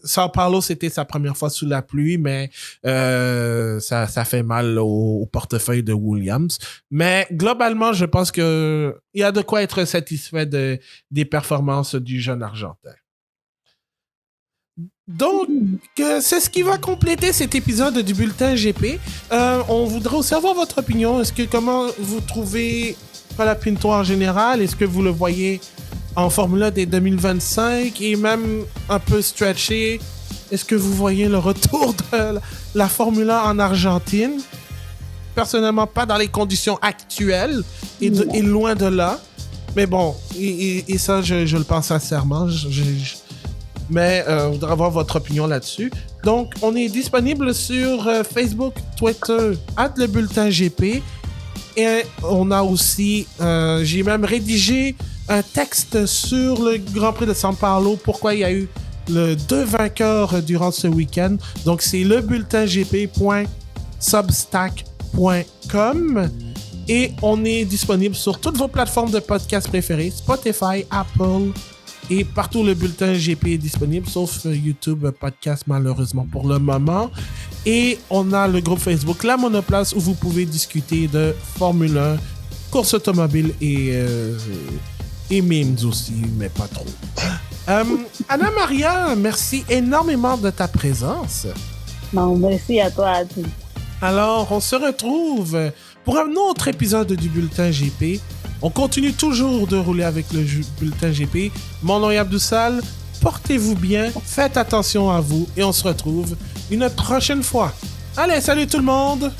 Sao Paulo, c'était sa première fois sous la pluie, mais ça fait mal au portefeuille de Williams. Mais globalement, je pense que il y a de quoi être satisfait des performances du jeune Argentin. Donc, c'est ce qui va compléter cet épisode du Bulletin GP. On voudrait aussi avoir votre opinion. Comment vous trouvez Colapinto en général? Est-ce que vous le voyez en Formule 1 dès 2025 et même un peu stretché? Est-ce que vous voyez le retour de la Formule 1 en Argentine? Personnellement, pas dans les conditions actuelles et loin de là. Mais bon, et ça, je le pense sincèrement. Mais on voudrait avoir votre opinion là-dessus. Donc, on est disponible sur Facebook, Twitter, @lebulletingp. Et on a aussi, j'ai même rédigé un texte sur le Grand Prix de São Paulo, pourquoi il y a eu 2 vainqueurs durant ce week-end. Donc, c'est lebulletingp.substack.com. Et on est disponible sur toutes vos plateformes de podcast préférées, Spotify, Apple, et partout le Bulletin GP est disponible, sauf YouTube Podcast, malheureusement pour le moment. Et on a le groupe Facebook La Monoplace, où vous pouvez discuter de Formule 1, course automobile et memes aussi, mais pas trop. Anna Maria, merci énormément de ta présence. Non, merci à toi. Alors, on se retrouve pour un autre épisode du Bulletin GP. On continue toujours de rouler avec le Bulletin GP. Mon nom est Abdou Sall. Portez-vous bien, faites attention à vous et on se retrouve une prochaine fois. Allez, salut tout le monde!